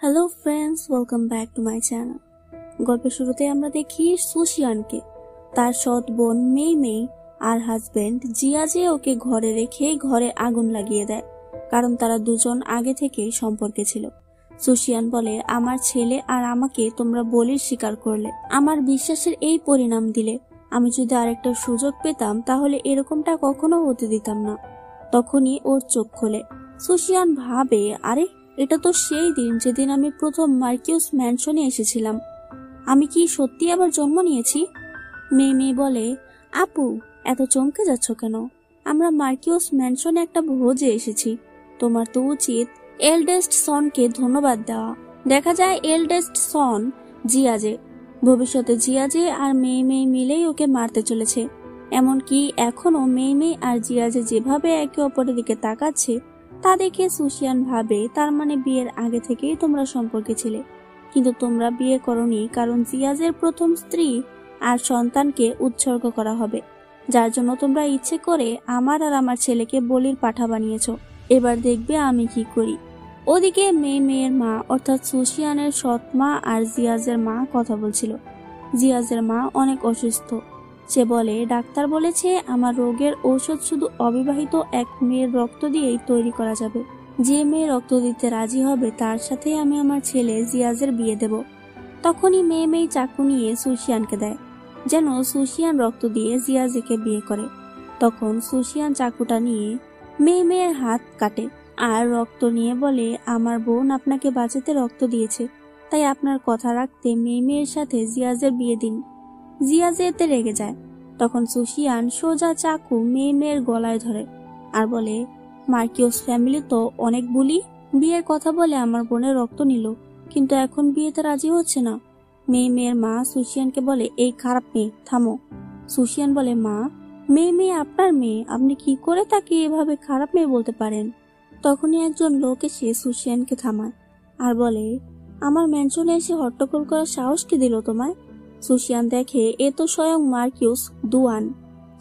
Hello friends, welcome back to my channel. গল্পের শুরুতে আমরা দেখি সুশিয়ানকে তার সৎ বোন মেই আর হাজবেন্ড জিয়াজে ওকে ঘরে রেখে ঘরে আগুন লাগিয়ে দেয়, কারণ তারা দুজন আগে থেকেই সম্পর্কে ছিল। সুশিয়ান বলে, আমার ছেলে আর আমাকে তোমরা বলির স্বীকার করলে, আমার বিশ্বাসের এই পরিণাম দিলে। আমি যদি আরেকটা সুযোগ পেতাম তাহলে এরকমটা কখনো হতে দিতাম না। তখনই ওর চোখ খোলে। সুশিয়ান ভাবে, আরে এটা তো সেই দিন যেদিন আমি প্রথম মার্কিউস ম্যানশনে এসেছিলাম। আমি কি সত্যি আবার জন্ম নিয়েছি? মেয়ে বলে, আপু এত চমকে যাচ্ছ কেন? আমরা মার্কিউস ম্যানশনে একটা ভোজে এসেছি। তোমার তো উচিত এলডেস্ট সনকে ধন্যবাদ দেওয়া। দেখা যায় এলডেস্ট সন জিয়াজে। ভবিষ্যতে জিয়াজে আর মেয়ে মিলেই ওকে মারতে চলেছে। এমনকি এখনো মেয়ে আর জিয়াজে যেভাবে একে অপরের দিকে তাকাচ্ছে তা দেখে সুশিয়ান ভাবে, তার মানে বিয়ের আগে থেকেই তোমরা সম্পর্কে ছিলে, কিন্তু তোমরা বিয়ে করনি কারণ জিয়াজের প্রথম স্ত্রী আর সন্তানকে উৎসর্গ করা হবে, যার জন্য তোমরা ইচ্ছে করে আমার আর আমার ছেলেকে বলির পাঠা বানিয়েছ। এবার দেখবে আমি কি করি। ওদিকে মেয়ের মা অর্থাৎ সুশিয়ানের সৎ মা আর জিয়াজের মা কথা বলছিল। জিয়াজের মা অনেক অসুস্থ। সে বলে, ডাক্তার বলেছে আমার রোগের ঔষধ শুধু অবিবাহিত এক মেয়ের রক্ত দিয়েই তৈরি করা যাবে। যে মেয়ে রক্ত দিতে রাজি হবে তার সাথে আমি আমার ছেলে জিয়াজের বিয়ে দেব। তখনই মেয়ে চাকু নিয়ে সুশিয়ানকে দেয়, যেন সুশিয়ান রক্ত দিয়ে জিয়াজেকে বিয়ে করে। তখন সুশিয়ান চাকুটা নিয়ে মেয়ের হাত কাটে আর রক্ত নিয়ে বলে, আমার বোন আপনাকে বাঁচাতে রক্ত দিয়েছে, তাই আপনার কথা রাখতে মেয়ের সাথে জিয়াজের বিয়ে দিন। জিয়াজে এতে রেগে যায়। তখন সুশিয়ান সোজা চাকু মেয়ের গলায় ধরে আর বলে, মার্কিউস ফ্যামিলি তো অনেক বুলি, বিয়ের কথা বলে আমার বোনের রক্ত নিল, কিন্তু এখন বিয়েতে রাজি হচ্ছে না। মেয়ের মা সুশিয়ানকে বলে, এই খারাপ মেয়ে, থামো। সুশিয়ান বলে, মা মেয়ে আপনার মেয়ে, আপনি কি করে তাকে এভাবে খারাপ মেয়ে বলতে পারেন? তখনই একজন লোক এসে সুশিয়ানকে থামায় আর বলে, আমার ম্যানশনে এসে হট্টগোল করার সাহস কি দিল তোমায়? সুশিয়ান দেখে এ তো স্বয়ং মার্কিউস দুয়ান,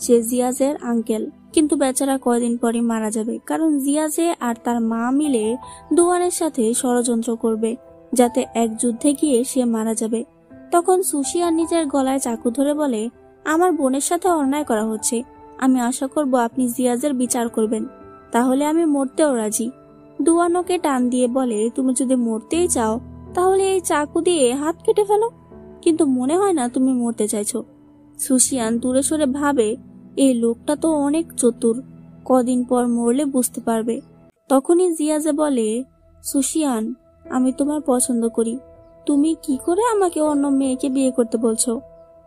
সে জিয়াজের আঙ্কেল। কিন্তু বেচারা কয়দিন পরে মারা যাবে, কারণ জিয়াজে আর তার মা মিলে দুয়ানের সাথে ষড়যন্ত্র করবে যাতে এক যুদ্ধে গিয়ে সে মারা যাবে। তখন সুশিয়ান নিজের গলায় চাকু ধরে বলে, আমার বোনের সাথে অন্যায় করা হচ্ছে, আমি আশা করব আপনি জিয়াজের বিচার করবেন, তাহলে আমি মরতেও রাজি। দুয়ানোকে টান দিয়ে বলে, তুমি যদি মরতেই চাও তাহলে এই চাকু দিয়ে হাত কেটে ফেলো, কিন্তু মনে হয় না তুমি মরতে চাইছো। সুশিয়ান দূরে সরে ভাবে, এই লোকটা তো অনেক চতুর, কদিন পর মরলে বুঝতে পারবে। তখনই জিয়াজে বলে, সুশিয়ান আমি তোমার পছন্দ করি, তুমি কি করে আমাকে অন্য মেয়েকে বিয়ে করতে বলছো?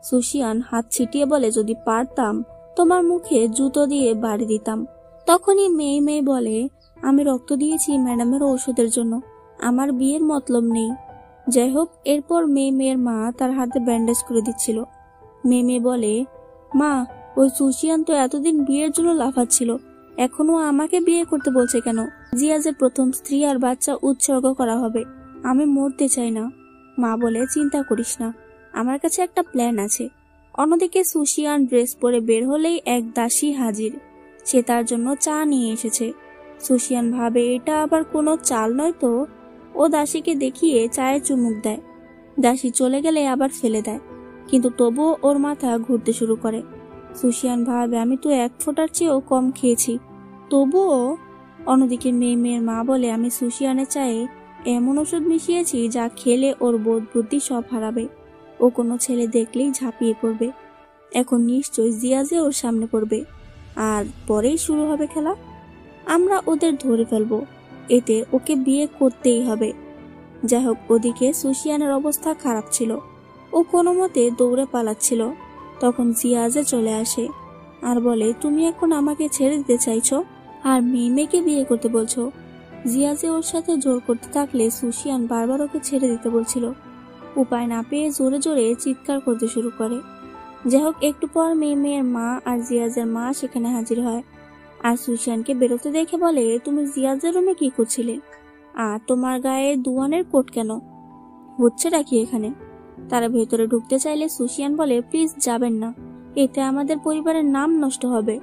সুশিয়ান হাত ছিটিয়ে বলে, যদি পারতাম তোমার মুখে জুতো দিয়ে বাড়ি দিতাম। তখনই মেয়ে বলে, আমি রক্ত দিয়েছি ম্যাডামের ঔষধের জন্য, আমার বিয়ের মতলব নেই। যাই হোক, এরপর মেয়ের মা তার হাতে ব্যান্ডেজ করে দিচ্ছিল। মেয়ে বলে, মা ওই সুশিয়ান তো এতদিন বিয়ের জন্য লাফাচ্ছিল, এখনো আমাকে বিয়ে করতে বলছে কেন? জিয়াজের প্রথম স্ত্রী আর বাচ্চা উৎসর্গ করা হবে, আমি মরতে চাই না। মা বলে, চিন্তা করিস না, আমার কাছে একটা প্ল্যান আছে। অন্যদিকে সুশিয়ান ড্রেস পরে বের হলেই এক দাসী হাজির, সে তার জন্য চা নিয়ে এসেছে। সুশিয়ান ভাবে, এটা আবার কোনো চাল নয় তো। ও দাসীকে দেখিয়ে চায়ে চুমুক দেয়। দাসী চলে গেলে আবার ফেলে দেয়, কিন্তু তবুও ওর মাথা ঘুরতে শুরু করে। সুশিয়ান ভাবে, আমি তো এক ফোঁটার চেয়েও কম খেয়েছি, তবুও। অন্যদিকে মেয়ের মা বলে, আমি সুশিয়ানের চায়ে এমন ওষুধ মিশিয়েছি যা খেলে ওর বোধ বুদ্ধি সব হারাবে, ও কোনো ছেলে দেখলেই ঝাঁপিয়ে পড়বে। এখন নিশ্চয়ই জিয়াজে ওর সামনে পড়বে, আর পরেই শুরু হবে খেলা। আমরা ওদের ধরে ফেলবো, এতে ওকে বিয়ে করতেই হবে। যাই হোক, ওদিকে সুশিয়ানের অবস্থা খারাপ ছিল, ও কোনো মতে দৌড়ে পালাচ্ছিল। তখন জিয়াজে চলে আসে আর বলে, তুমি এখন আমাকে ছেড়ে দিতে চাইছো আর মেয়েকে বিয়ে করতে বলছো? জিয়াজে ওর সাথে জোর করতে থাকলে সুশিয়ান বারবার ওকে ছেড়ে দিতে বলছিল। উপায় না পেয়ে জোরে জোরে চিৎকার করতে শুরু করে। যাই হোক, একটু পর মেয়ের মা আর জিয়াজের মা সেখানে হাজির হয় আর সুশিয়ানকে বেরোতে দেখে বলে, তুমি জিয়াজের রুমে কি করছিলে? আর তোমার গায়ে দুয়ানের কোট কেন? হচ্ছেটা কি এখানে? তারা ভেতরে ঢুকতে চাইলে সুশিয়ান বলে, প্লিজ যাবেন না, এতে আমাদের পরিবারের নাম নষ্ট হবে।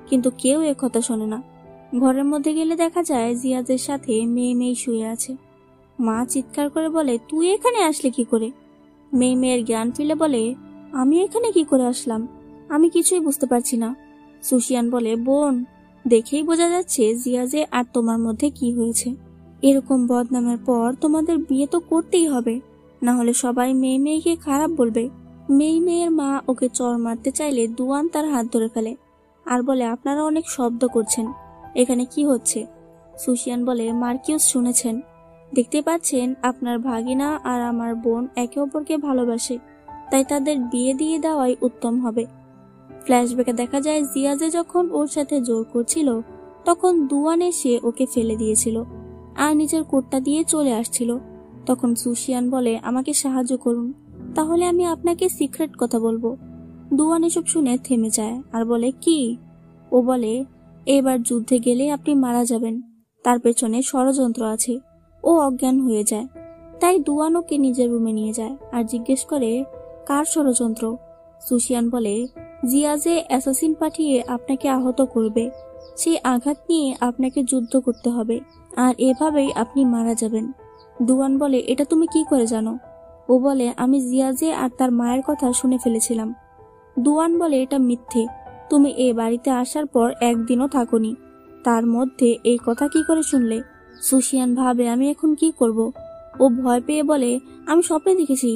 কিন্তু কেউ কথা শোনে না। ঘরের মধ্যে গেলে দেখা যায় জিয়াজের সাথে মেয়ে শুয়ে আছে। মা চিৎকার করে বলে, তুই এখানে আসলে কি করে? মেয়ের জ্ঞান ফিরে বলে, আমি এখানে কি করে আসলাম? আমি কিছুই বুঝতে পারছি না। সুশিয়ান বলে, বোন, দেখেই বোঝা যাচ্ছে জিয়াজে আর তোমার মধ্যে কি হয়েছে। এরকম বদনামের পর তোমাদের বিয়ে তো করতেই হবে, না হলে সবাই মেয়েকে খারাপ বলবে। মেয়ের মা ওকে চড় মারতে চাইলে দুয়ান তার হাত ধরে ফেলে আর বলে, আপনারা অনেক শব্দ করছেন, এখানে কি হচ্ছে? সুশিয়ান বলে, মার্কিউস শুনেছেন, দেখতে পাচ্ছেন আপনার ভাগিনা আর আমার বোন একে অপরকে ভালোবাসে, তাই তাদের বিয়ে দিয়ে দেওয়াই উত্তম হবে। ফ্ল্যাশব্যাকে দেখা যায় জিয়াজে যখন ওর সাথে জোর করছিল তখন দুয়ান এসে ওকে ফেলে দিয়েছিল আর নিজের কোটটা দিয়ে চলে আসছিল। তখন সুশিয়ান বলে, আমাকে সাহায্য করুন, তাহলে আমি আপনাকে সিক্রেট কথা বলবো। দুয়ান এসব শুনে থেমে যায় আর বলে, কি? ও বলে, এবার যুদ্ধে গেলে আপনি মারা যাবেন, তার পেছনে ষড়যন্ত্র আছে। ও অজ্ঞান হয়ে যায়, তাই দুয়ান ওকে নিজের রুমে নিয়ে যায় আর জিজ্ঞেস করে, কার ষড়যন্ত্র? সুশিয়ান বলে, জিয়াজে অ্যাসাসিন পাঠিয়ে আপনাকে আহত করবে, সেই আঘাত নিয়ে আপনাকে যুদ্ধ করতে হবে আর এভাবেই আপনি মারা যাবেন। দুয়ান বলে, এটা তুমি কি করে জানো? ও বলে, আমি জিয়াজে আর তার মায়ের কথা শুনে ফেলেছিলাম। দুয়ান বলে, এটা মিথ্যে, তুমি এ বাড়িতে আসার পর একদিনও থাকোনি, তার মধ্যে এই কথা কি করে শুনলে? সুশিয়ান ভাবে, আমি এখন কি করব? ও ভয় পেয়ে বলে, আমি স্বপ্নে দেখেছি,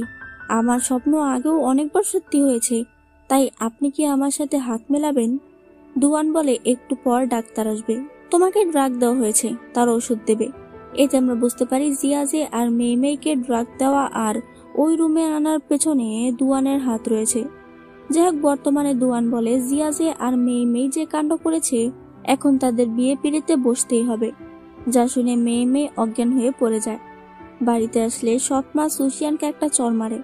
আমার স্বপ্ন আগেও অনেকবার সত্যি হয়েছে, তাই আপনি কি আমার সাথে হাত মেলাবেন? দুয়ান বলে, একটু পর ডাক্তার আসবে, তোমাকে ড্রাগ দেওয়া হয়েছে, তার ওষুধ দেবে। এতে আমরা বুঝতে পারি জিয়াজে আর মেয়েকে ড্রাগ দেওয়া আর ওই রুমে আনার পেছনে দুয়ানের হাত রয়েছে। যাই হোক, বর্তমানে দুয়ান বলে, জিয়াজে আর মেয়ে যে কাণ্ড করেছে, এখন তাদের বিয়ে পিড়িতে বসতেই হবে। যা শুনে মেয়ে অজ্ঞান হয়ে পড়ে যায়। বাড়িতে আসলে সৎমা সুশিয়ানকে একটা চড় মারে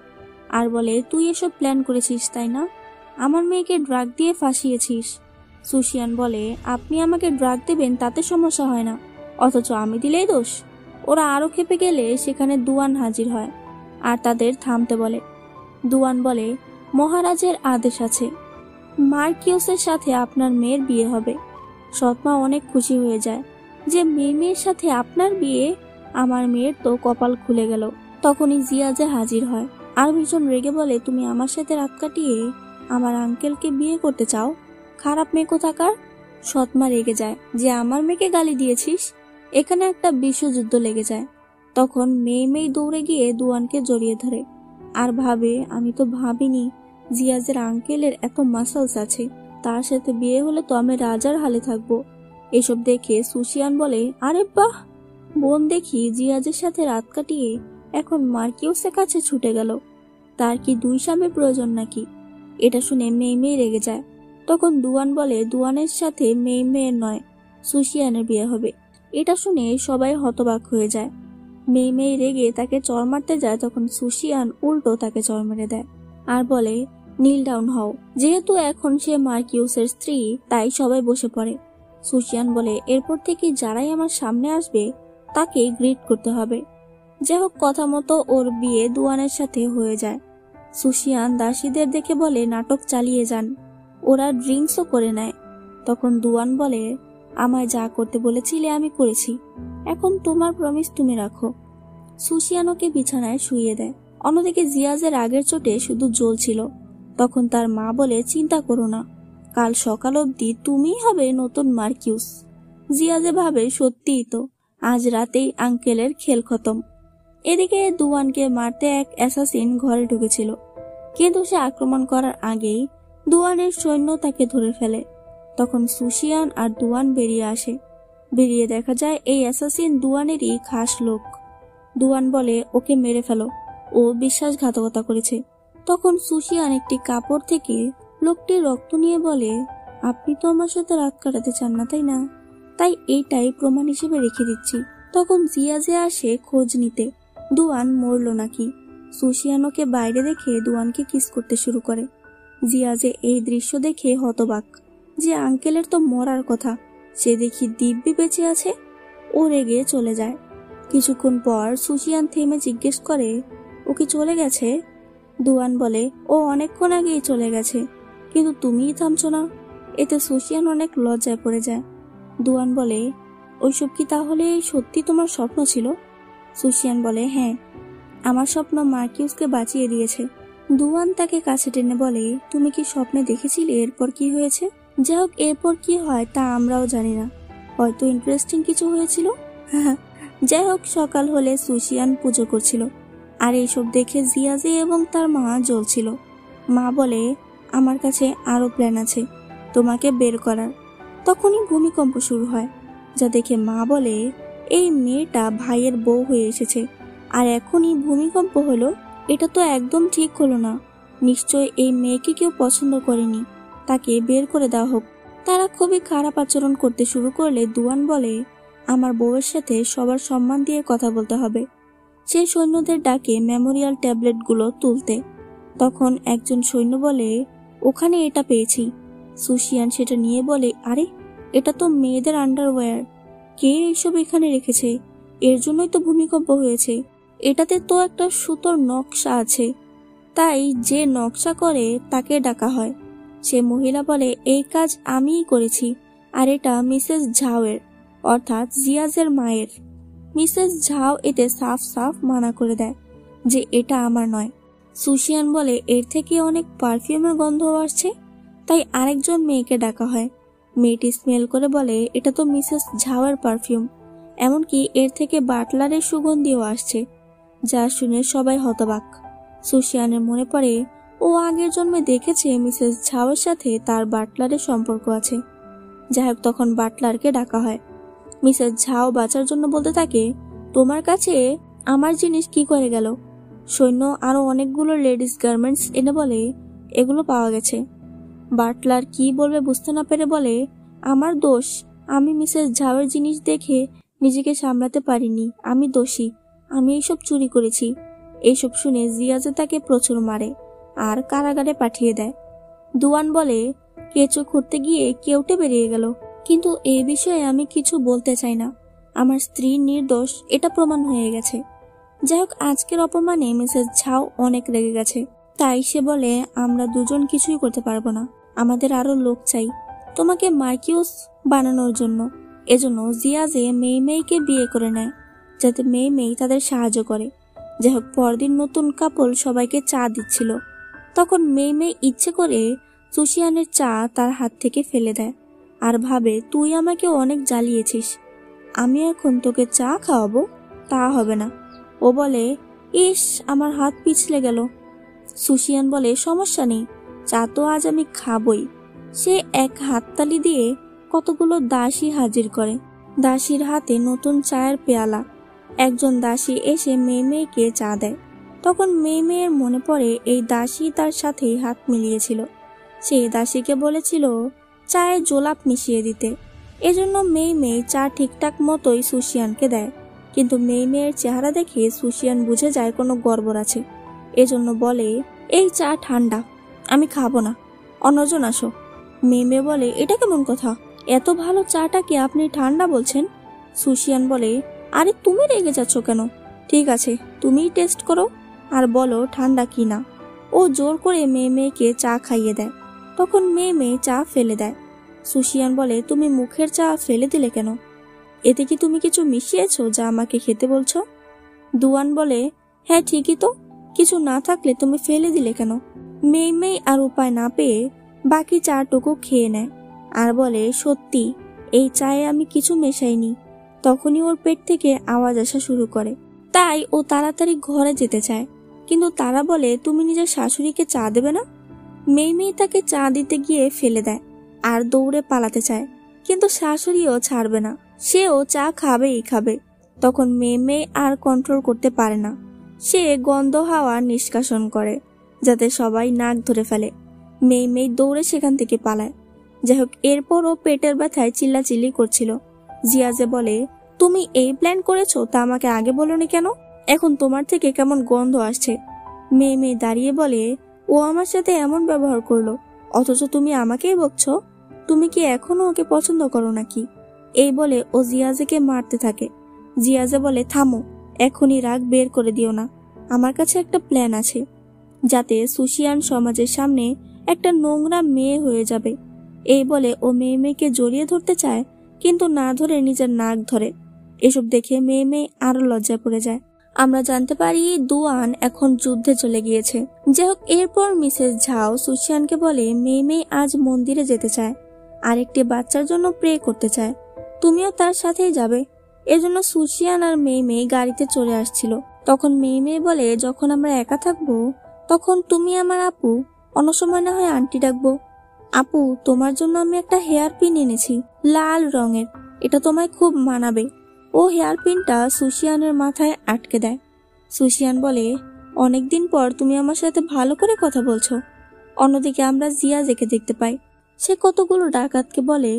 আর বলে, তুই এসব প্ল্যান করেছিস তাই না? আমার মেয়েকে ড্রাগ দিয়ে ফাঁসিয়েছিস। সুশিয়ান বলে, আপনি আমাকে ড্রাগ দেবেন তাতে সমস্যা হয় না, অথচ আমি দিলেই দোষ। ওরা আরো খেপে গেলে সেখানে দুয়ান হাজির হয় আর তাদের থামতে বলে। দুয়ান বলে, মহারাজের আদেশ আছে, মার্কিউসের সাথে আপনার মেয়ের বিয়ে হবে। সৎমা অনেক খুশি হয়ে যায় যে মেয়ের সাথে আপনার বিয়ে, আমার মেয়ের তো কপাল খুলে গেল। তখনই জিয়াজে হাজির হয় আর ভীষণ রেগে বলে, তুমি আমার সাথে রাত কাটিয়ে আমার আঙ্কেলকে বিয়ে করতে চাও? খারাপ মেয়ে কোথাকার। সৎমা রেগে যায় যে আমার মেয়েকে গালি দিয়েছিস। এখানে একটা বিশ্বযুদ্ধ লেগে যায়। তখন মেয়ে দৌড়ে গিয়ে দুয়ানকে জড়িয়ে ধরে আর ভাবে, আমি তো ভাবিনি জিয়াজের আঙ্কেলের এত মাসলস আছে, তার সাথে বিয়ে হলে তো আমি রাজার হালে থাকবো। এসব দেখে সুশিয়ান বলে, আরে বাহ, বোন দেখি জিয়াজের সাথে রাত কাটিয়ে এখন মার্কিউসের কাছে ছুটে গেল, তার কি দুই স্বামীর প্রয়োজন নাকি? এটা শুনে মেয়ে রেগে যায়। তখন দুয়ান বলে, দুয়ানের সাথে মেয়ের নয়, সুশিয়ানের বিয়ে হবে। এটা শুনে সবাই হতবাক হয়ে যায়। মেয়ে রেগে তাকে চড় মারতে যায়, তখন সুশিয়ান উল্টো তাকে চড় মেরে দেয় আর বলে, নীল ডাউন হও। যেহেতু এখন সে মার্কিউসের স্ত্রী, তাই সবাই বসে পড়ে। সুশিয়ান বলে, এরপর থেকে যারাই আমার সামনে আসবে তাকে গ্রিট করতে হবে। যাই হোক, কথা মতো ওর বিয়ে দুয়ানের সাথে হয়ে যায়। সুশিয়ান দাসীদের দেখে বলে, নাটক চালিয়ে যান, ওরা ড্রিঙ্কসও করে নেয়। তখন দুয়ান বলে, আমায় যা করতে বলেছিলে আমি করেছি, এখন তোমার প্রমিস তুমি রাখো। সুশিয়ান ওকে বিছানায় শুইয়ে দেয়। অন্যদিকে জিয়াজের আগের চোটে শুধু জ্বলছিল। তখন তার মা বলে, চিন্তা করো না, কাল সকাল অবধি তুমিই হবে নতুন মার্কিউস। জিয়াজে ভাবে, সত্যিই তো, আজ রাতেই আঙ্কেলের খেল খতম। এদিকে দুয়ানকে মারতে এক অ্যাসাসিন ঘরে ঢুকেছিল, কিন্তু সে আক্রমণ করার আগেই দুয়ানের সৈন্য তাকে ধরে ফেলে। তখন সুশিয়ান আর দুয়ান বেরিয়ে আসে। বেরিয়ে দেখা যায় এই অ্যাসাসিন দুয়ানেরই খাস লোক। দুয়ান বলে, ওকে মেরে ফেলো, ও বিশ্বাসঘাতকতা করেছে। তখন সুশিয়ান একটি কাপড় থেকে লোকটির রক্ত নিয়ে বলে, আপনি তো আমার সাথে রাত কাটাতে চান না তাই না, তাই এইটাই প্রমাণ হিসেবে রেখে দিচ্ছি। তখন জিয়াজে আসে খোঁজ নিতে দুয়ান মরল নাকি। সুশিয়ান ওকে বাইরে দেখে দুয়ানকে কিস করতে শুরু করে। জিয়াজে এই দৃশ্য দেখে হতবাক যে আঙ্কেলের তো মরার কথা, সে দেখি দিব্যি বেঁচে আছে। ও রেগে চলে যায়। কিছুক্ষণ পর সুশিয়ান থেমে জিজ্ঞেস করে, ও কি চলে গেছে? দুয়ান বলে, ও অনেকক্ষণ আগেই চলে গেছে, কিন্তু তুমিই থামছো না। এতে সুশিয়ান অনেক লজ্জায় পড়ে যায়। দুয়ান বলে, ওইসব কি তাহলে সত্যি তোমার স্বপ্ন ছিল? সুশিয়ান বলে, হ্যাঁ, আমার স্বপ্ন মার্কিউসকে বাঁচিয়ে দিয়েছে। দুয়ান তাকে কাছে টেনে বলে, তুমি কি স্বপ্নে দেখেছিলে এরপর কি হয়েছে? যাই হোক, এরপর কি হয় তা আমরাও জানি না, হয়তো ইন্টারেস্টিং কিছু হয়েছিল। যাই হোক, সকাল হলে সুশিয়ান পুজো করছিল, আর এইসব দেখে জিয়াজে এবং তার মা জ্বলছিল। মা বলে, আমার কাছে আরো প্ল্যান আছে তোমাকে বের করার। তখনই ভূমিকম্প শুরু হয়, যা দেখে মা বলে, এই মেয়েটা ভাইয়ের বউ হয়ে এসেছে, আর এখনই ভূমিকম্প হলো, এটা তো একদম ঠিক হলো না। নিশ্চয় এই মেয়েকে কেউ পছন্দ করেনি, তাকে বের করে দেওয়া হোক। তারা খুবই খারাপ আচরণ করতে শুরু করলে দুয়ান বলে, আমার বউয়ের সাথে সবার সম্মান দিয়ে কথা বলতে হবে। সে সৈন্যদের ডাকে মেমোরিয়াল ট্যাবলেটগুলো তুলতে। তখন একজন সৈন্য বলে, ওখানে এটা পেয়েছি। সুশিয়ান সেটা নিয়ে বলে, আরে, এটা তো মেয়েদের আন্ডারওয়্যার, কে এইসব এখানে রেখেছে? এর জন্যই তো ভূমিকম্প হয়েছে। এটাতে তো একটা সুতোর নকশা আছে, তাই যে নকশা করে তাকে ডাকা হয়। সে মহিলা বলে, এই কাজ আমিই করেছি, আর এটা মিসেস ঝাওয়ের, অর্থাৎ জিয়াজের মায়ের। মিসেস ঝাও এতে সাফ সাফ মানা করে দেয় যে এটা আমার নয়। সুশিয়ান বলে, এর থেকে অনেক পারফিউমের গন্ধ আসছে, তাই আরেকজন মেয়েকে ডাকা হয়। মেয়েটি স্মেল করে বলে, এটা তো মিসেস ঝাওয়ের পারফিউম, এমনকি এর থেকে বাটলারের সুগন্ধিও আসছে। যা শুনে সবাই হতবাক। সুশিয়ানের মনে পড়ে, ও আগের জন্মে দেখেছে মিসেস ঝাওয়ের সাথে তার বাটলারের সম্পর্ক আছে। যাই হোক, তখন বাটলারকে ডাকা হয়। মিসেস ঝাও বাঁচার জন্য বলতে থাকে, তোমার কাছে আমার জিনিস কি করে গেল? সৈন্য আরো অনেকগুলো লেডিস গার্মেন্টস এনে বলে, এগুলো পাওয়া গেছে। বাটলার কি বলবে বুঝতে না পেরে বলে, আমার দোষ, আমি মিসেস ঝাওয়ের জিনিস দেখে নিজেকে সামলাতে পারিনি, আমি দোষী, আমি এইসব চুরি করেছি। এইসব শুনে জিয়াজে তাকে প্রচুর মারে আর কারাগারে পাঠিয়ে দেয়। দুয়ান বলে, কেঁচো খুঁড়তে গিয়ে কেউটে বেরিয়ে গেল, কিন্তু এই বিষয়ে আমি কিছু বলতে চাই না, আমার স্ত্রী নির্দোষ, এটা প্রমাণ হয়ে গেছে। যাই হোক, আজকের অপমানে মিসেস ঝাও অনেক রেগে গেছে, তাই সে বলে, আমরা দুজন কিছুই করতে পারবো না, আমাদের আরো লোক চাই তোমাকে মার্কিউস বানানোর জন্য। এজন্য জিয়াজে মেইমেইকে বিয়ে করে নেয়, যাতে মেইমেই তাদের সাহায্য করে। যাই হোক, পরদিন নতুন কাপল সবাইকে চা দিচ্ছিল, তখন মেইমেই ইচ্ছে করে সুশিয়ানের চা তার হাত থেকে ফেলে দেয়, আর ভাবে, তুই আমাকে অনেক জ্বালিয়েছিস, আমি এখন তোকে চা খাওয়াবো? তা হবে না। ও বলে, ইস, আমার হাত পিছলে গেল। সুশিয়ান বলে, সমস্যা নেই, চা তো আজ আমি খাবই। সে এক হাততালি দিয়ে কতগুলো দাসী হাজির করে। দাসীর হাতে নতুন চায়ের পেয়ালা। একজন দাসী এসে মেয়েকে চা দেয়। তখন মেয়ের মনে পড়ে এই দাসী তার সাথেই হাত মিলিয়েছিল। সে দাসীকে বলেছিল চায়ে জোলাপ মিশিয়ে দিতে। এজন্য মেয়ে চা ঠিকঠাক মতোই সুশিয়ানকে দেয়, কিন্তু মেয়ের চেহারা দেখে সুশিয়ান বুঝে যায় কোনো গড়বড় আছে। এজন্য বলে, এই চা ঠান্ডা, আমি খাবো না, অন্যজন আসো। মেয়ে বলে, এটা কেমন কথা? এত ভালো চাটাকে আপনি ঠান্ডা বলছেন? সুশিয়ান বলে, আরে তুমি রেগে যাচ্ছ কেন? ঠিক আছে, তুমিই টেস্ট করো আর বলো ঠান্ডা কি না। ও জোর করে মেয়েকে চা খাইয়ে দেয়। তখন মেয়ে চা ফেলে দেয়। সুশিয়ান বলে, তুমি মুখের চা ফেলে দিলে কেন? এতে কি তুমি কিছু মিশিয়েছো যা আমাকে খেতে বলছো? দুয়ান বলে, হ্যাঁ ঠিকই তো, কিছু না থাকলে তুমি ফেলে দিলে কেন? মেয়ে আর উপায় না পেয়ে বাকি চাটুকু খেয়ে নেয় আর বলে, সত্যি এই চায়ে আমি কিছু মেশাইনি। তখনই ওর পেট থেকে আওয়াজ আসা শুরু করে, তাই ও তাড়াতাড়ি ঘরে যেতে চায়, কিন্তু তারা বলে, তুমি নিজের শাশুড়িকে চা দেবে না? মেয়ে তাকে চা দিতে গিয়ে ফেলে দেয় আর দৌড়ে পালাতে চায়, কিন্তু শাশুড়িও ছাড়বে না, সেও চা খাবেই খাবে। তখন মেয়ে আর কন্ট্রোল করতে পারে না, সে গন্ধ হাওয়া নিষ্কাশন করে যাতে সবাই নাক ধরে ফেলে। মেয়ে দৌড়ে সেখান থেকে পালায়। যাই হোক, এরপরও পেটের ব্যথায় চিল্লাচিল্লি করছিল। জিয়াজে বলে, তুমি এই প্ল্যান করেছো তা আমাকে আগে বলোনি কেন? এখন তোমার থেকে কেমন গন্ধ আসছে। মেয়ে দাঁড়িয়ে বলে, ও আমার সাথে এমন ব্যবহার করলো, অথচ তুমি আমাকেই বকছো। তুমি কি এখনো ওকে পছন্দ করো নাকি? এই বলে ও জিয়াজেকে মারতে থাকে। জিয়াজে বলে, থামো, এখনই রাগ বের করে দিও না, আমার কাছে একটা প্ল্যান আছে, যাতে সুশিয়ান সমাজের সামনে একটা নোংরা মেয়ে হয়ে যাবে। এই বলে ও মেয়েকে জড়িয়ে ধরতে চায়, কিন্তু না ধরে নিজের নাক ধরে। এসব দেখে মেয়ে মেয়ে আরো লজ্জায় পড়ে যায়। আমরা জানতে পারি দুয়ান এখন যুদ্ধে চলে গিয়েছে। যাই হোক, এরপর মিসেস ঝাও সুশিয়ানকে বলে মেয়ে মেয়ে আজ মন্দিরে যেতে চায় আর একটি বাচ্চার জন্য প্রে করতে চায়, তুমিও তার সাথেই যাবে। এজন্য সুশিয়ান আর মেয়ে মেয়ে গাড়িতে চলে আসছিল। তখন মেয়ে মেয়ে বলে, যখন আমরা একা থাকবো তখন তুমি আমার আপু, অন্য সময় না হয় আন্টি ডাকবো। আপু, তোমার জন্য আমি একটা হেয়ার পিন এনেছি, লাল রঙের, এটা তোমায় খুব মানাবে। ও হেয়ার পিনটা সুশিয়ানের মাথায় আটকে দেয়। সুশিয়ান বলে, অনেকদিন পর তুমি আমার সাথে ভালো করে কথা বলছো। অন্যদিকে আমরা জিয়াজেকে দেখতে পাই। সে কতগুলো ডাকাতকে বলে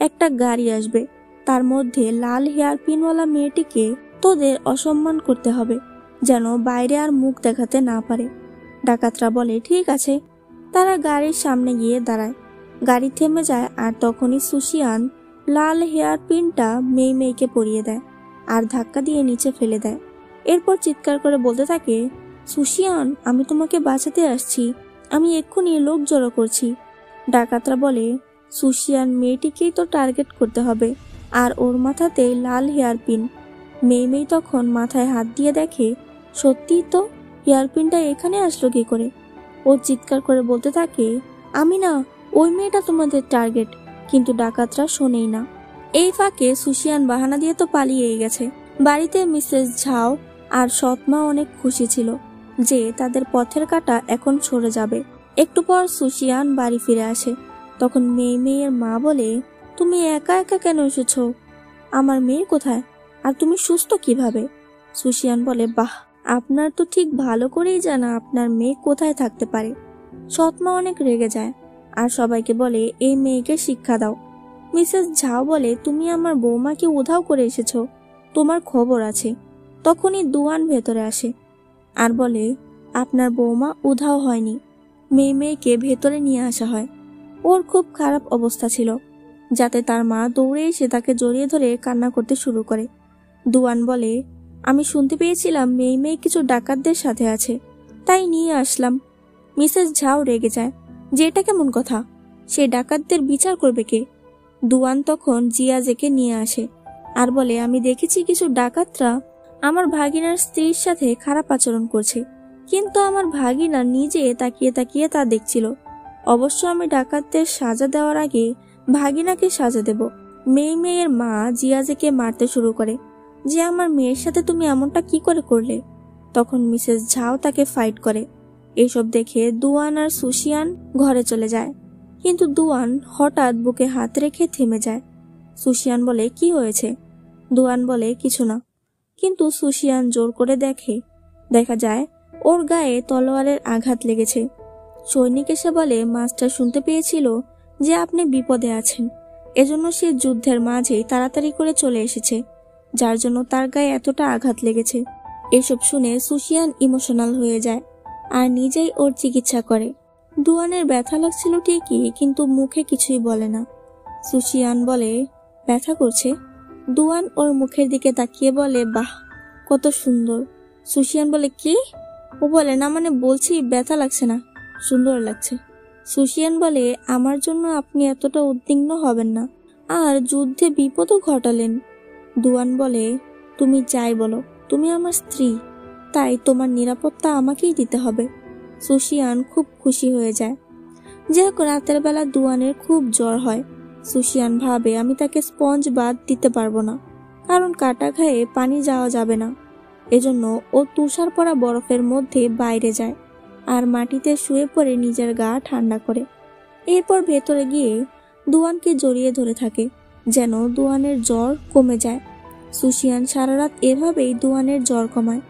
একটা গাড়ি আসবে, তার মধ্যে লাল হেয়ার পিনওয়ালা মেয়েটিকে তোদের অসম্মান করতে হবে, যেন বাইরে আর মুখ দেখাতে না পারে। ডাকাতরা বলে ঠিক আছে। তারা গাড়ির সামনে গিয়ে দাঁড়ায়। গাড়ি থেমে যায় আর তখনই সুশিয়ান লাল হেয়ার পিনটা মেয়ে মেয়েকে পরিয়ে দেয় আর ধাক্কা দিয়ে নিচে ফেলে দেয়। এরপর চিৎকার করে বলতে থাকে, সুশিয়ান, আমি তোমাকে বাঁচাতে আসছি, আমি এক্ষুনি লোক জড়ো করছি। ডাকাতরা বলে, সুশিয়ান মেয়েটিকেই তো টার্গেট করতে হবে, আর ওর মাথাতে লাল হেয়ার পিন। মেয়ে মেয়ে তখন মাথায় হাত দিয়ে দেখে সত্যিই তো হেয়ার পিনটা এখানে আসলো কি করে। ও চিৎকার করে বলতে থাকে, আমি না, ওই মেয়েটা তোমাদের টার্গেট। কিন্তু ডাকাতরা শোনেই না। এই ফাঁকে সুশিয়ান বাহানা দিয়ে তো পালিয়েই গেছে। বাড়িতে মিসেস ঝাও আর সৎমা অনেক খুশি ছিল যে তাদের পথের কাঁটা এখন সরে যাবে। একটু পর সুশিয়ান বাড়ি ফিরে আসে। তখন মেয়ে মেয়ের মা বলে, তুমি একা একা কেন এসেছো? আমার মেয়ে কোথায়, আর তুমি সুস্থ কিভাবে? সুশিয়ান বলে, বাহ, আপনার তো ঠিক ভালো করেই জানা আপনার মেয়ে কোথায় থাকতে পারে। সৎমা অনেক রেগে যায় আর সবাইকে বলে, এই মেয়েকে শিক্ষা দাও। মিসেস ঝাও বলে, তুমি আমার বৌমাকে উধাও করে এসেছো, তোমার খবর আছে। তখনই দুয়ান ভেতরে আসে আর বলে, আপনার বৌমা উধাও হয়নি, মেয়ে মেয়েকে ভেতরে নিয়ে আসা হয়। ওর খুব খারাপ অবস্থা ছিল, যাতে তার মা দৌড়ে এসে তাকে জড়িয়ে ধরে কান্না করতে শুরু করে। দুয়ান বলে, আমি শুনতে পেয়েছিলাম মেয়ে মেয়ে কিছু ডাকাতদের সাথে আছে, তাই নিয়ে আসলাম। মিসেস ঝাও রেগে যায় যে এটা কেমন কথা, সে ডাকাতদের বিচার করবে কে? দুয়ান তখন জিয়াজেকে নিয়ে আসে আর বলে, আমি দেখেছি কিছু ডাকাতরা আমার ভাগিনার স্ত্রীর সাথে খারাপ আচরণ করছে, কিন্তু আমার ভাগিনা নিজে তাকিয়ে তাকিয়ে তা দেখছিল। অবশ্য আমি ডাকাতদের সাজা দেওয়ার আগে ভাগিনাকে সাজা দেব। মেয়ে মেয়ের মা জিয়াজেকে মারতে শুরু করে যে, আমার মেয়ের সাথে তুমি এমনটা কি করে করলে? তখন মিসেস ঝাও তাকে ফাইট করে। এসব দেখে দুয়ান আর সুশিয়ান ঘরে চলে যায়, কিন্তু দুয়ান হঠাৎ বুকে হাত রেখে থেমে যায়। সুশিয়ান বলে, কি হয়েছে? দুয়ান বলে, কিছু না। কিন্তু সুশিয়ান জোর করে দেখা যায় ওর গায়ে তলোয়ারের আঘাত লেগেছে। সৈনিক এসে বলে, মাস্টার শুনতে পেয়েছিল যে আপনি বিপদে আছেন, এজন্য সে যুদ্ধের মাঝেই তাড়াতাড়ি করে চলে এসেছে, যার জন্য তার গায়ে এতটা আঘাত লেগেছে। এসব শুনে সুশিয়ান ইমোশনাল হয়ে যায় আর নিজেই ওর চিকিৎসা করে। দুয়ানের ব্যথা লাগছিল ঠিকই, কিন্তু মুখে কিছুই বলে না। সুশিয়ান বলে, ব্যথা করছে? দুয়ান ওর মুখের দিকে তাকিয়ে বলে, বাহ, কত সুন্দর। সুশিয়ান বলে, কি? ও বলে, না মানে বলছি ব্যথা লাগছে না, সুন্দর লাগছে। সুশিয়ান বলে, আমার জন্য আপনি এতটা উদ্বিগ্ন হবেন না, আর যুদ্ধে বিপদও ঘটালেন। দুয়ান বলে, তুমি যাই বলো, তুমি আমার স্ত্রী, তাই তোমার নিরাপত্তা আমাকেই দিতে হবে। সুশিয়ান খুব খুশি হয়ে যায়। যাই হোক, রাতের বেলা দুয়ানের খুব জ্বর হয়। সুশিয়ান ভাবে, আমি তাকে স্পঞ্জ বাদ দিতে পারবো না, কারণ কাটা ঘায়ে পানি যাওয়া যাবে না। এজন্য ও তুষার পড়া বরফের মধ্যে বাইরে যায় আর মাটিতে শুয়ে পড়ে নিজের গা ঠান্ডা করে। এরপর ভেতরে গিয়ে দুয়ানকে জড়িয়ে ধরে থাকে, যেন দুয়ানের জ্বর কমে যায়। সুশিয়ান সারা রাত এভাবেই দুয়ানের জ্বর কমায়।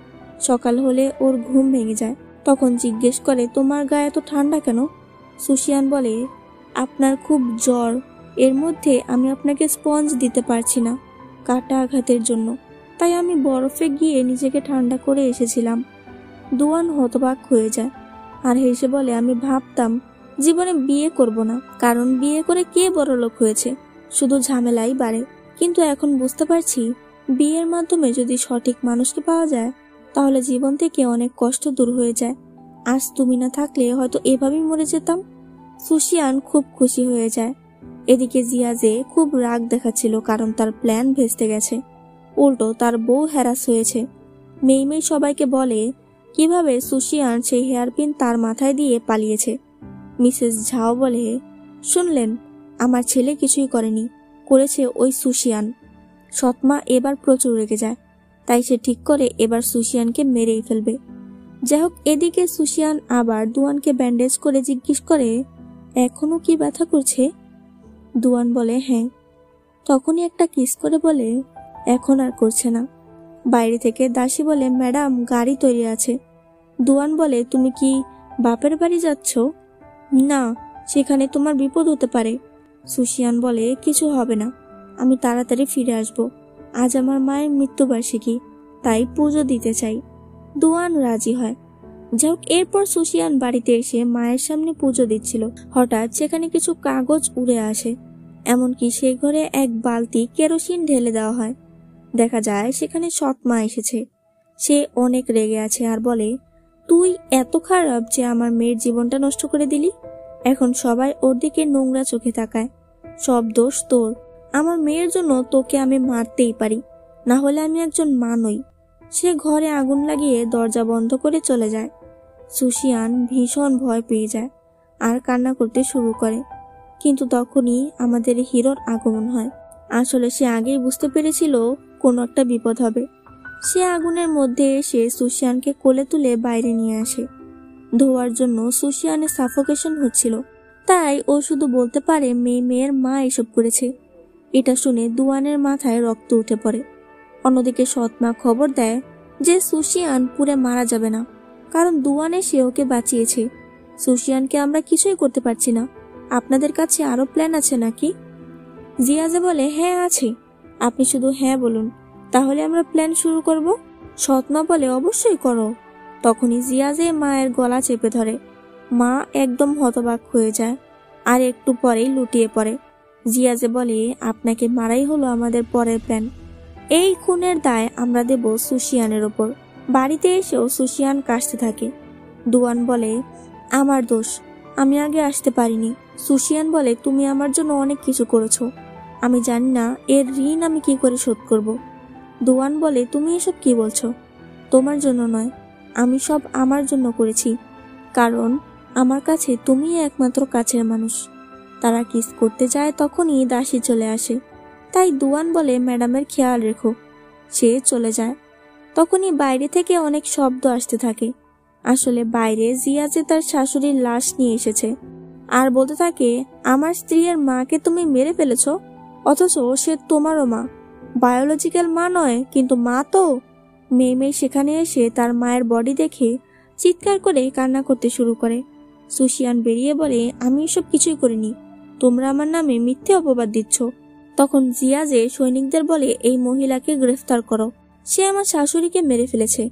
সকাল হলে ওর ঘুম ভেঙে যায়। তখন জিজ্ঞেস করে, তোমার গায়ে এত ঠান্ডা কেন? সুশিয়ান বলে, আপনার খুব জ্বর, এর মধ্যে আমি আপনাকে স্পঞ্জ দিতে পারছি না কাটা আঘাতের জন্য, তাই আমি বরফে গিয়ে নিজেকে ঠান্ডা করে এসেছিলাম। দুয়ান হতবাক হয়ে যায় আর হেসে বলে, আমি ভাবতাম জীবনে বিয়ে করব না, কারণ বিয়ে করে কে বড়লোক হয়েছে, শুধু ঝামেলাই বাড়ে। কিন্তু এখন বুঝতে পারছি, বিয়ের মাধ্যমে যদি সঠিক মানুষকে পাওয়া যায় তাহলে জীবন থেকে অনেক কষ্ট দূর হয়ে যায়। আজ তুমি না থাকলে হয়তো এভাবেই মরে যেতাম। সুশিয়ান খুব খুশি হয়ে যায়। এদিকে জিয়াজে খুব রাগ দেখাচ্ছিল, কারণ তার প্ল্যান ভেস্তে গেছে। উল্টো তার বউ হ্যারাস হয়েছে। মেই সবাইকে বলে কিভাবে সুশিয়ান সেই হেয়ারপিন তার মাথায় দিয়ে পালিয়েছে। মিসেস ঝাও বলে, শুনলেন, আমার ছেলে কিছুই করেনি, করেছে ওই সুশিয়ান। সৎমা এবার প্রচুর রেগে যায়, তাই সে ঠিক করে এবার সুশিয়ানকে মেরেই ফেলবে। যাই হোক, এদিকে সুশিয়ান আবার দুয়ানকে ব্যান্ডেজ করে জিজ্ঞেস করে, এখনো কি ব্যথা করছে? দুয়ান বলে হ্যাঁ। তখনই একটা কিস করে বলে, এখন আর করছে না। বাইরে থেকে দাসী বলে, ম্যাডাম গাড়ি তৈরি আছে। দুয়ান বলে, তুমি কি বাপের বাড়ি যাচ্ছ? না, সেখানে তোমার বিপদ হতে পারে। সুশিয়ান বলে, কিছু হবে না, আমি তাড়াতাড়ি ফিরে আসব। আজ আমার মায়ের মৃত্যুবার্ষিকী, তাই পুজো দিতে চাই। দুয়ান রাজি হয়। যাই হোক, এরপর সুশিয়ান বাড়িতে এসে মায়ের সামনে পুজো দিচ্ছিল। হঠাৎ সেখানে কিছু কাগজ উড়ে আসে, এমনকি সে ঘরে এক বালতি কেরোসিন ঢেলে দেওয়া হয়। দেখা যায় সেখানে সৎমা এসেছে। সে অনেক রেগে আছে আর বলে, তুই এত খারাপ যে আমার মেয়ের জীবনটা নষ্ট করে দিলি। এখন সবাই ওর দিকে নোংরা চোখে তাকায়, সব দোষ তোর। আমার মেয়ের জন্য তোকে আমি মারতেই পারি, না হলে আমি একজন মা নই। সে ঘরে আগুন লাগিয়ে দরজা বন্ধ করে চলে যায়। সুশিয়ান ভীষণ ভয় পেয়ে যায় আর কান্না করতে শুরু করে। কিন্তু তখনই আমাদের হিরোর আগমন হয়। আসলে সে আগেই বুঝতে পেরেছিল কোনো একটা বিপদ হবে। সে আগুনের মধ্যে এসে সুশিয়ানকে কোলে তুলে বাইরে নিয়ে আসে। ধোয়ার জন্য সুশিয়ানের সাফোকেশন হচ্ছিল, তাই ও শুধু বলতে পারে মেয়ের মা এসব করেছে। এটা শুনে দুয়ানের মাথায় রক্ত উঠে পড়ে। অন্যদিকে সৎমা খবর দেয় যে সুশিয়ান পুরে মারা যাবে না, কারণ দুয়ানে সে ওকে বাঁচিয়েছে। সুশিয়ানকে আমরা কিছুই করতে পারছি না, আপনাদের কাছে আরো প্ল্যান আছে নাকি? জিয়াজে বলে, হ্যাঁ আছে, আপনি শুধু হ্যাঁ বলুন, তাহলে আমরা প্ল্যান শুরু করব। সৎমা বলে, অবশ্যই করো। তখনই জিয়াজে মায়ের গলা চেপে ধরে। মা একদম হতবাক হয়ে যায় আর একটু পরেই লুটিয়ে পড়ে। জিয়াজে বলে, আপনাকে মারাই হলো আমাদের পরের প্ল্যান। এই খুনের দায় আমরা দেব সুশিয়ানের ওপর। বাড়িতে এসেও সুশিয়ান কাশতে থাকে। দুয়ান বলে, আমার দোষ, আমি আগে আসতে পারিনি। সুশিয়ান বলে, তুমি আমার জন্য অনেক কিছু করেছো, আমি জানি না এর ঋণ আমি কি করে শোধ করব। দুয়ান বলে, তুমি এসব কি বলছো? তোমার জন্য নয়, আমি সব আমার জন্য করেছি, কারণ আমার কাছে তুমিই একমাত্র কাছের মানুষ। তারা কিস করতে যায়, তখনই দাসী চলে আসে। তাই দুয়ান বলে, ম্যাডামের খেয়াল রেখো। সে চলে যায়। তখনই বাইরে থেকে অনেক শব্দ আসতে থাকে। আসলে বাইরে জিয়াজে তার শাশুড়ির লাশ নিয়ে এসেছে আর বলতে থাকে, আমার স্ত্রীর মাকে তুমি মেরে ফেলেছ, অথচ সে তোমারও মা। বায়োলজিক্যাল মা নয়, কিন্তু মা তো। মেয়ে সেখানে এসে তার মায়ের বডি দেখে চিৎকার করে কান্না করতে শুরু করে। সুশিয়ান বেরিয়ে বলে, আমি এসব কিছুই করিনি, তোমরা আমার নামে মিথ্যে অপবাদ দিচ্ছ। তখন জিয়াজে সৈনিকদের বলে, এই মহিলাকে গ্রেফতার করো, সে আমার শাশুড়িকে মেরে ফেলেছে।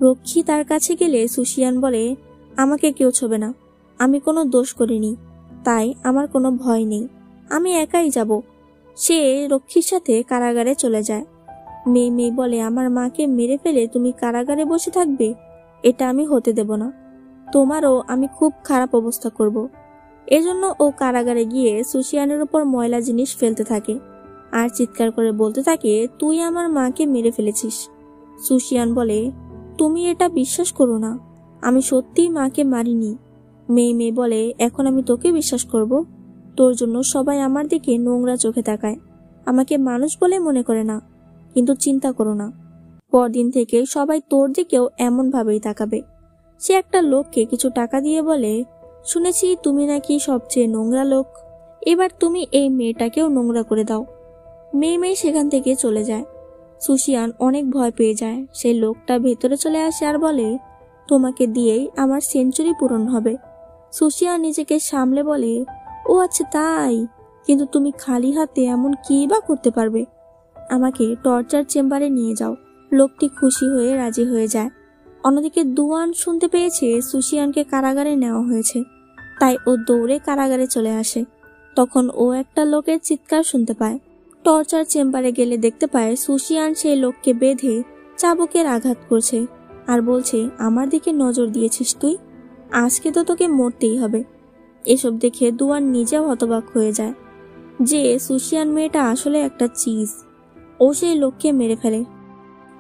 রক্ষী তার কাছে গেলে সুশিয়ান বলে, আমাকে কেউ ছোবে না, আমি কোনো দোষ করিনি, তাই আমার কোনো ভয় নেই, আমি একাই যাব। সে রক্ষীর সাথে কারাগারে চলে যায়। মেয়ে বলে, আমার মাকে মেরে ফেলে তুমি কারাগারে বসে থাকবে? এটা আমি হতে দেব না, তোমারও আমি খুব খারাপ অবস্থা করব। এজন্য ও কারাগারে গিয়ে সুশিয়ানের উপর ময়লা জিনিস ফেলতে থাকে আর চিৎকার করে বলতে থাকে, তুই আমার মাকে মেরে ফেলেছিস। সুশিয়ান বলে, তুমি এটা বিশ্বাস করো না, আমি সত্যিই মাকে মারিনি। মেয়ে বলে, এখন আমি তোকে বিশ্বাস করব? তোর জন্য সবাই আমার দিকে নোংরা চোখে তাকায়, আমাকে মানুষ বলে মনে করে না। কিন্তু চিন্তা করো না, পরদিন থেকে সবাই তোর দিকেও এমন ভাবেই তাকাবে। সে একটা লোককে কিছু টাকা দিয়ে বলে, শুনেছি তুমি নাকি সবচেয়ে নোংরা লোক, এবার তুমি এই মেয়েটাকেও নোংরা করে দাও। মেয়ে সেখান থেকে চলে যায়। সুশিয়ান অনেক ভয় পেয়ে যায়। সেই লোকটা ভেতরে চলে আসে আর বলে, তোমাকে দিয়েই আমার সেঞ্চুরি পূরণ হবে। সুশিয়ান নিজেকে সামলে বলে, ও আচ্ছা তাই, কিন্তু তুমি খালি হাতে এমন কি বা করতে পারবে? আমাকে টর্চার চেম্বারে নিয়ে যাও। লোকটি খুশি হয়ে রাজি হয়ে যায়। অন্যদিকে দুয়ান শুনতে পেয়েছে সুশিয়ানকে কারাগারে নেওয়া হয়েছে, তাই ও দৌড়ে কারাগারে চলে আসে। তখন ও একটা লোকের চিৎকার শুনতে পায়। টর্চার চেম্বারে গেলে দেখতে পায় সুশিয়ান সেই লোককে বেঁধে চাবুকের আঘাত করছে আর বলছে, আমার দিকে নজর দিয়েছিস তুই, আজকে তো তোকে মরতেই হবে। এসব দেখে দুয়ান নিজেও হতবাক হয়ে যায় যে সুশিয়ান মেয়েটা আসলে একটা চিজ। ও সেই লোককে মেরে ফেলে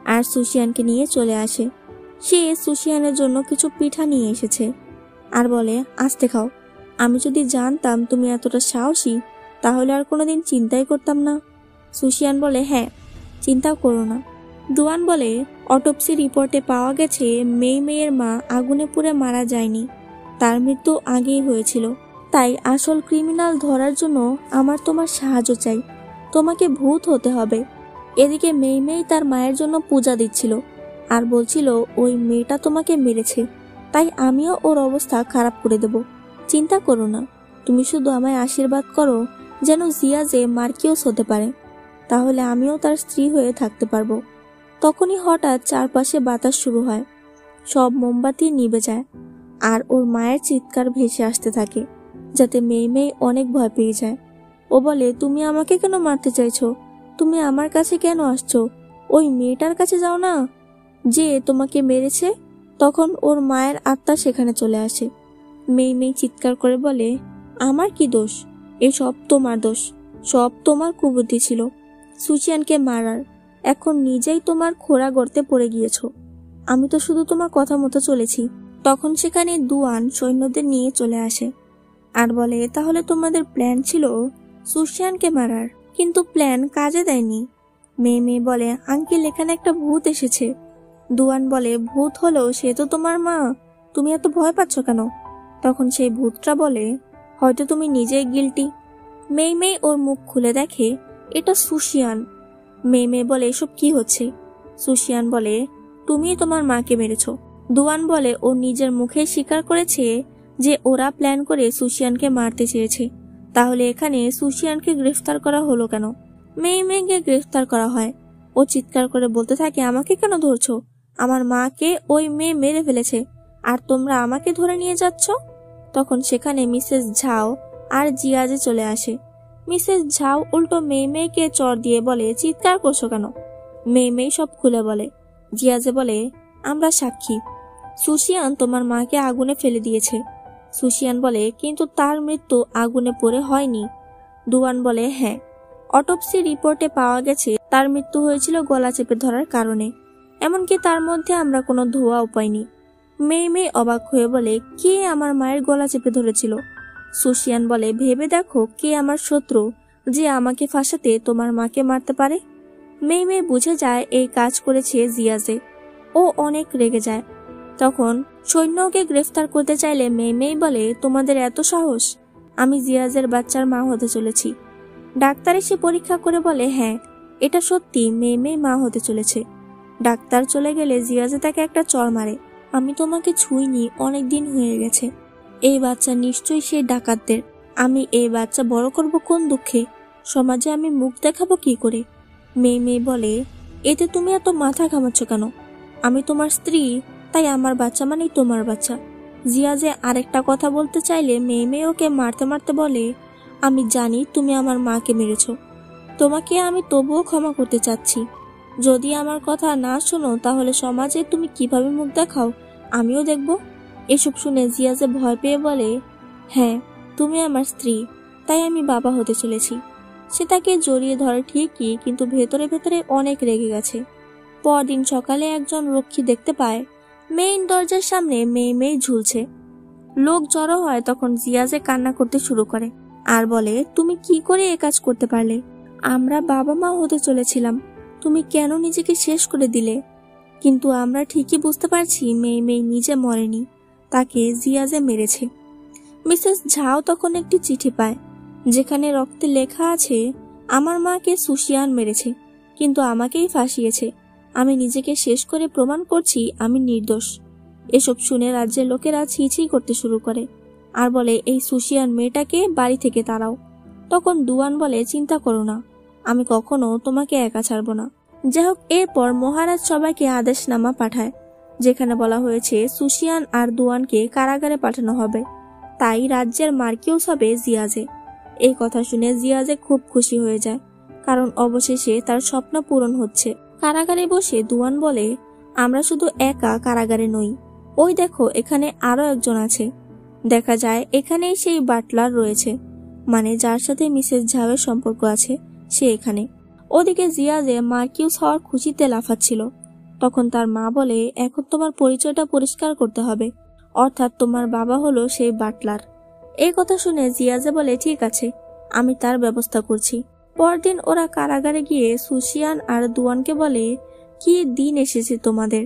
আর সুশিয়ানকে নিয়ে চলে আসে। সে সুশিয়ানের জন্য কিছু পিঠা নিয়ে এসেছে আর বলে, আস্তে খাও, আমি যদি জানতাম তুমি এতটা সাহসী তাহলে আর কোনোদিন চিন্তাই করতাম না। সুশিয়ান বলে, হ্যাঁ, চিন্তাও করো না। দুয়ান বলে, অটোপসি রিপোর্টে পাওয়া গেছে মেয়ের মা আগুনে পুড়ে মারা যায়নি, তার মৃত্যু আগেই হয়েছিল। তাই আসল ক্রিমিনাল ধরার জন্য আমার তোমার সাহায্য চাই, তোমাকে ভূত হতে হবে। এদিকে মেয়ে তার মায়ের জন্য পূজা দিচ্ছিল আর বলছিল ওই মেয়েটা তোমাকে মেরেছে, তাই আমিও ওর অবস্থা খারাপ করে দেব। চিন্তা করো না, তুমি শুধু আমায় আশীর্বাদ করো যেন জিয়াজে মার্কিউস হতে পারে, তাহলে আমিও তার স্ত্রী হয়ে থাকতে পারবো। তখনই হঠাৎ চারপাশে বাতাস শুরু হয়, সব মোমবাতি নিভে যায় আর ওর মায়ের চিৎকার ভেসে আসতে থাকে, যাতে মেয়ে অনেক ভয় পেয়ে যায়। ও বলে, তুমি আমাকে কেন মারতে চাইছো? তুমি আমার কাছে কেন আসছো? ওই মেয়েটার কাছে যাও না, যে তোমাকে মেরেছে। তখন ওর মায়ের আত্মা সেখানে চলে আসে। মেয়ে চিৎকার করে বলে, আমার কি দোষ? এসব তোমার দোষ, সব তোমার কুবুদ্ধি ছিল সুচিয়ানকে মারার। এখন নিজেই তোমার খোঁড়া গর্তে পড়ে গিয়েছো, আমি তো শুধু তোমার কথা মতো চলেছি। তখন সেখানে দুয়ান সৈন্যদের নিয়ে চলে আসে আর বলে, তাহলে তোমাদের প্ল্যান ছিল সুশিয়ানকে মারার, কিন্তু প্ল্যান কাজে দেয়নি। মেয়ে বলে, আঙ্কেল, এখানে একটা ভূত এসেছে। দুয়ান বলে, ভূত হলেও সে তো তোমার মা, তুমি এত ভয় পাচ্ছ কেন? তখন সেই ভূতটা বলে, হয়তো তুমি নিজেই গিল্টি। মেয়ে ওর মুখ খুলে দেখে এটা সুশিয়ান। মেয়ে বলে, এসব কি হচ্ছে? সুশিয়ান বলে, তুমি তোমার মাকে মেরেছ। দুয়ান বলে, ও নিজের মুখে স্বীকার করেছে যে ওরা প্ল্যান করে সুশিয়ানকে মারতে চেয়েছে, তাহলে এখানে সুশিয়ানকে গ্রেফতার করা হলো কেন? মেয়েকে গ্রেফতার করা হয়। ও চিৎকার করে বলতে থাকে, আমাকে কেন ধরছো? আমার মাকে ওই মেয়ে মেরে ফেলেছে আর তোমরা আমাকে ধরে নিয়ে যাচ্ছ। তখন সেখানে মিসেস ঝাও আর জিয়াজে চলে আসে। মিসেস ঝাও উল্টো মেয়েকে চর দিয়ে বলে, চিৎকার করছো কেন? মেয়ে সব খুলে বলে। জিয়াজে বলে, আমরা সাক্ষী, সুশিয়ান তোমার মাকে আগুনে ফেলে দিয়েছে। সুশিয়ান বলে, কিন্তু তার মৃত্যু আগুনে পড়ে হয়নি। দুয়ান বলে, হ্যাঁ, অটোপসি রিপোর্টে পাওয়া গেছে তার মৃত্যু হয়েছিল গলা চেপে ধরার কারণে, এমনকি তার মধ্যে আমরা কোনো ধোঁয়াও পাইনি। মেয়ে অবাক হয়ে বলে, কে আমার মায়ের গলা চেপে ধরেছিল? সুশিয়ান বলে, ভেবে দেখো কে আমার শত্রু যে আমাকে ফাঁসাতে তোমার মাকে মারতে পারে। মেয়ে বুঝে যায় এই কাজ করেছে জিয়াজে। ও অনেক রেগে যায়। তখন সৈন্যকে গ্রেফতার করতে চাইলে মেয়ে বলে, তোমাদের এত সাহস? আমি জিয়াজের বাচ্চার মা হতে চলেছি। ডাক্তার এসে পরীক্ষা করে বলে, হ্যাঁ, এটা সত্যি, মেয়ে মা হতে চলেছে। ডাক্তার চলে গেলে জিয়াজে তাকে একটা চড় মারে। আমি তোমাকে ছুঁইনি, অনেক দিন হয়ে গেছে। এই বাচ্চা নিশ্চয়ই সেই ডাকাতদের। আমি এই বাচ্চা বড় করব কোন দুঃখে? সমাজে আমি মুখ দেখাবো কি করে? মেয়ে বলে, এতে তুমি এত মাথা ঘামাচ্ছ কেন? আমি তোমার স্ত্রী, তাই আমার বাচ্চা মানেই তোমার বাচ্চা। জিয়াজে আরেকটা কথা বলতে চাইলে মেয়ে ওকে মারতে মারতে বলে, আমি জানি তুমি আমার মাকে মেরেছ, তোমাকে আমি তবুও ক্ষমা করতে চাচ্ছি। যদি আমার কথা না শোনো তাহলে সমাজে তুমি কিভাবে মুখ দেখাও আমিও দেখব। এসব শুনে জিয়াজে ভয় পেয়ে বলে, হ্যাঁ, তুমি আমার স্ত্রী, তাই আমি বাবা হতে চলেছি। সে তাকে জড়িয়ে ধরে ঠিকই, কিন্তু ভেতরে ভেতরে অনেক রেগে গেছে। পরদিন সকালে একজন রক্ষী দেখতে পায় মেইন দরজার সামনে মেয়ে ঝুলছে। লোক জড়ো হয় তখন জিয়াজে কান্না করতে শুরু করে আর বলে, তুমি কি করে এ কাজ করতে পারলে? আমরা বাবা মা হতে চলেছিলাম, তুমি কেন নিজেকে শেষ করে দিলে? কিন্তু আমরা ঠিকই বুঝতে পারছি মেয়ে নিজে মরেনি, তাকে জিয়াজে মেরেছে। মিসেস ঝাও তখন একটি চিঠি পায় যেখানে রক্তে লেখা আছে, আমার মাকে সুশিয়ান মেরেছে, কিন্তু আমাকেই ফাঁসিয়েছে। আমি নিজেকে শেষ করে প্রমাণ করছি আমি নির্দোষ। এসব শুনে রাজ্যের লোকেরা ছিছি করতে শুরু করে আর বলে, এই সুশিয়ান মেয়েটাকে বাড়ি থেকে তাড়াও। তখন দুয়ান বলে, চিন্তা করো না, আমি কখনো তোমাকে একা ছাড়বো না। যাই হোক, এরপর মহারাজ সবাইকে আদেশনামা পাঠায় যেখানে বলা হয়েছে সুশিয়ান আর দুয়ানকে কারাগারে পাঠানো হবে, তাই রাজ্যের মার্কিউস হবে জিয়াজে। এই কথা শুনে জিয়াজে খুব খুশি হয়ে যায়, কারণ অবশেষে তার স্বপ্ন পূরণ হচ্ছে। কারাগারে বসে দুয়ান বলে, আমরা শুধু একা কারাগারে নই, ওই দেখো এখানে আরো একজন আছে। দেখা যায় এখানেই সেই বাটলার রয়েছে, মানে যার সাথে মিসেস ঝাওয়ের সম্পর্ক আছে, সে এখানে। ওদিকে জিয়াজে মার্কিউস হওয়ার খুশিতে লাফাচ্ছিল। তখন তার মা বলে, এখন তোমার পরিচয়টা পরিষ্কার করতে হবে, অর্থাৎ তোমার বাবা হলো সেই বাটলার। এই কথা শুনে জিয়াজে বলে, ঠিক আছে, আমি তার ব্যবস্থা করছি। পরদিন ওরা কারাগারে গিয়ে সুশিয়ান আর দুয়ানকে বলে, কি দিন এসেছে তোমাদের।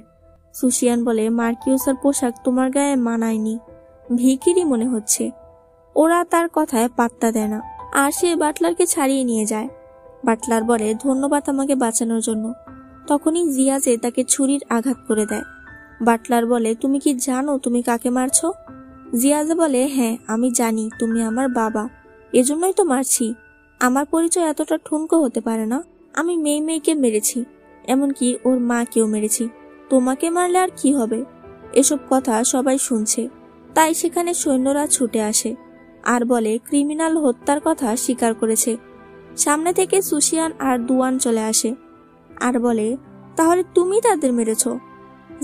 সুশিয়ান বলে, মার্কিউসের পোশাক তোমার গায়ে মানায়নি, ভিখিরি মনে হচ্ছে। ওরা তার কথায় পাত্তা দেয় না, আর সে বাটলারকে ছাড়িয়ে নিয়ে যায়। বাটলার বলে, ধন্যবাদ আমাকে বাঁচানোর জন্য। তখনই জিয়াজে তাকে ছুরির আঘাত করে দেয়। বাটলার বলে, তুমি কি জানো তুমি কাকে মারছো? জিয়াজে বলে, হ্যাঁ আমি জানি তুমি আমার বাবা, এজন্যই তো মারছি। আমার পরিচয় এতটা ঠুনকো হতে পারে না। আমি মেয়েকে মেরেছি, এমনকি ওর মাকেও মেরেছি। তোমাকে মারলে আর কি হবে? এসব কথা সবাই শুনছে, তাই সেখানে সৈন্যরা ছুটে আসে আর বলে ক্রিমিনাল হত্যার কথা স্বীকার করেছে। সামনে থেকে সুশিয়ান আর দুয়ান চলে আসে আর বলে, তাহলে তুমি তাদের মেরেছ?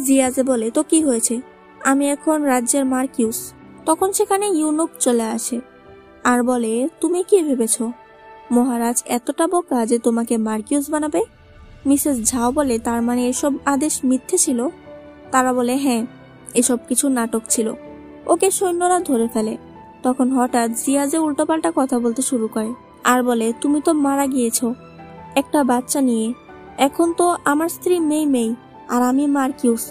জিয়াজে বলে, তো কি হয়েছে, আমি এখন রাজ্যের মার্কিউস। তখন সেখানে ইউনুক চলে আসে আর বলে, তুমি কি ভেবেছ মহারাজ এতটা বোকা যে তোমাকে মার্কিউস বানাবে? মিসেস ঝাও বলে, তার মানে এসব আদেশ মিথ্যে ছিল? তারা বলে, হ্যাঁ, এসব কিছু নাটক ছিল। ওকে সৈন্যরা ধরে ফেলে। তখন হঠাৎ জিয়াজে উল্টোপাল্টা কথা বলতে শুরু করে আর বলে, তুমি তো মারা গিয়েছো একটা বাচ্চা নিয়ে, এখন তো আমার স্ত্রী মেই আর আমি মার্কিউস,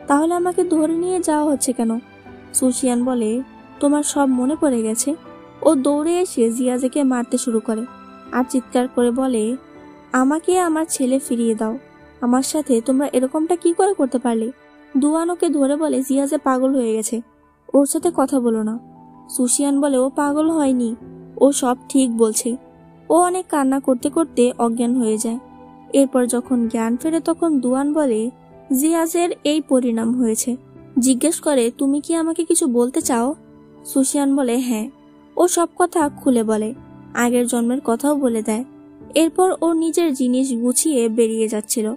তাহলে আমাকে ধরে নিয়ে যাওয়া হচ্ছে কেন? সুশিয়ান বলে, তোমার সব মনে পড়ে গেছে। ও দৌড়ে এসে জিয়াজেকে মারতে শুরু করে আর চিৎকার করে বলে, আমাকে আমার ছেলে ফিরিয়ে দাও, আমার সাথে তোমরা এরকমটা কি করে করতে পারলে? দুয়ান ওকে ধরে বলে, জিয়াজে পাগল হয়ে গেছে, ওর সাথে কথা বলো না। সুশিয়ান বলে, ও পাগল হয়নি, ও সব ঠিক বলছে। ও অনেক কান্না করতে করতে অজ্ঞান হয়ে যায়। এরপর যখন জ্ঞান ফেরে তখন দুয়ান বলে, জিয়াজের এই পরিণাম হয়েছে। জিজ্ঞেস করে, তুমি কি আমাকে কিছু বলতে চাও? সুশিয়ান বলে, হ্যাঁ। ও সব কথা খুলে বলে, আগের জন্মের কথাও বলে দেয়। এরপর ও নিজের জিনিস গুছিয়ে বেরিয়ে যাচ্ছিল।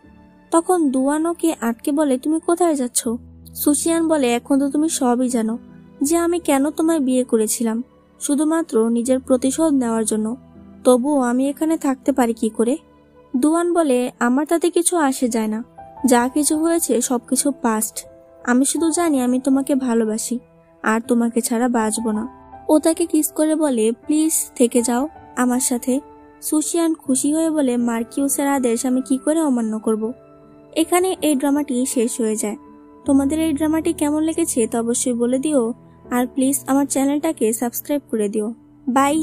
তখন দুয়ান ওকে আটকে বলে, তুমি কোথায় যাচ্ছ? সুশিয়ান বলে, এখন তো তুমি সবই জানো যে আমি কেন তোমায় বিয়ে করেছিলাম, শুধুমাত্র নিজের প্রতিশোধ নেওয়ার জন্য। তবুও আমি এখানে থাকতে পারি কি করে? দুয়ান বলে, আমার তাতে কিছু আসে যায় না, যা কিছু হয়েছে সবকিছু পাস্ট। আমি শুধু জানি আমি তোমাকে ভালোবাসি আর তোমাকে ছাড়া বাঁচবো না। ও তাকে কিস করে বলে, প্লিজ থেকে যাও আমার সাথে। সুশিয়ান খুশি হয়ে বলে, মার্কিউসের আদেশ আমি কি করে অমান্য করব? এখানে এই ড্রামাটি শেষ হয়ে যায়। তোমাদের এই ড্রামাটি কেমন লেগেছে তা অবশ্যই বলে দিও, আর প্লিজ আমার চ্যানেলটাকে সাবস্ক্রাইব করে দিও। বাই।